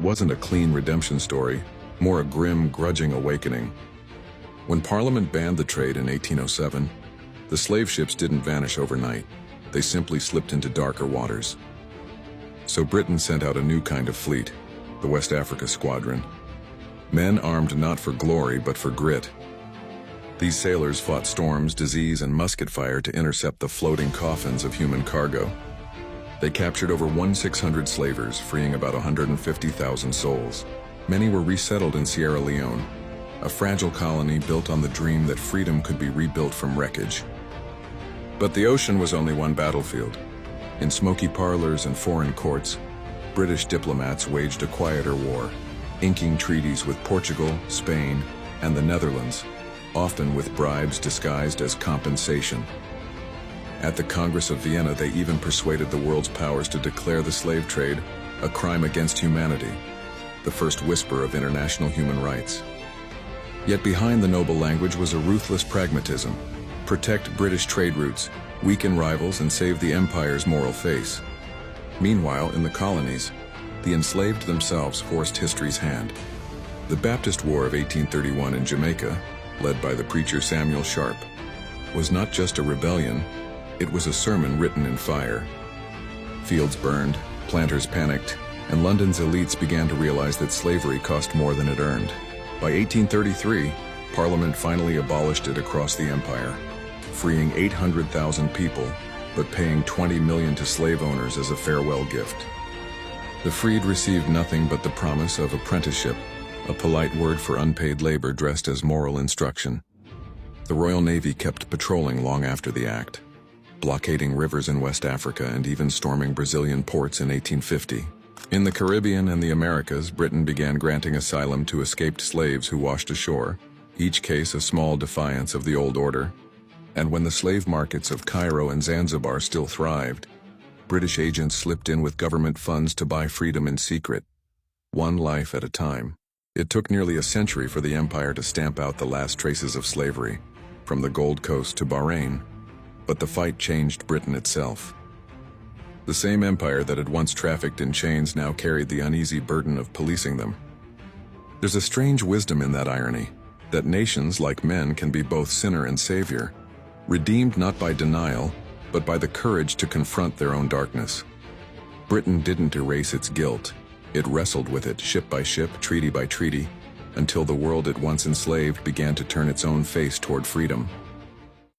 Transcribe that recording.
wasn't a clean redemption story, more a grim, grudging awakening. When Parliament banned the trade in 1807, the slave ships didn't vanish overnight. They simply slipped into darker waters. So Britain sent out a new kind of fleet, the West Africa Squadron. Men armed not for glory but for grit. These sailors fought storms, disease, and musket fire to intercept the floating coffins of human cargo. They captured over 1,600 slavers, freeing about 150,000 souls. Many were resettled in Sierra Leone, a fragile colony built on the dream that freedom could be rebuilt from wreckage. But the ocean was only one battlefield. In smoky parlors and foreign courts, British diplomats waged a quieter war, inking treaties with Portugal, Spain, and the Netherlands, often with bribes disguised as compensation. At the Congress of Vienna, they even persuaded the world's powers to declare the slave trade a crime against humanity, the first whisper of international human rights. Yet behind the noble language was a ruthless pragmatism: protect British trade routes, weaken rivals, and save the empire's moral face. Meanwhile, in the colonies, the enslaved themselves forced history's hand. The Baptist War of 1831 in Jamaica, led by the preacher Samuel Sharp, was not just a rebellion, it was a sermon written in fire. Fields burned, planters panicked, and London's elites began to realize that slavery cost more than it earned. By 1833, Parliament finally abolished it across the empire, freeing 800,000 people, but paying $20 million to slave owners as a farewell gift. The freed received nothing but the promise of apprenticeship, a polite word for unpaid labor dressed as moral instruction. The Royal Navy kept patrolling long after the act, blockading rivers in West Africa and even storming Brazilian ports in 1850. In the Caribbean and the Americas, Britain began granting asylum to escaped slaves who washed ashore, each case a small defiance of the old order. And when the slave markets of Cairo and Zanzibar still thrived, British agents slipped in with government funds to buy freedom in secret, one life at a time. It took nearly a century for the empire to stamp out the last traces of slavery, from the Gold Coast to Bahrain. But the fight changed Britain itself. The same empire that had once trafficked in chains now carried the uneasy burden of policing them. There's a strange wisdom in that irony, that nations, like men, can be both sinner and savior, redeemed not by denial, but by the courage to confront their own darkness. Britain didn't erase its guilt. It wrestled with it, ship by ship, treaty by treaty, until the world it once enslaved began to turn its own face toward freedom.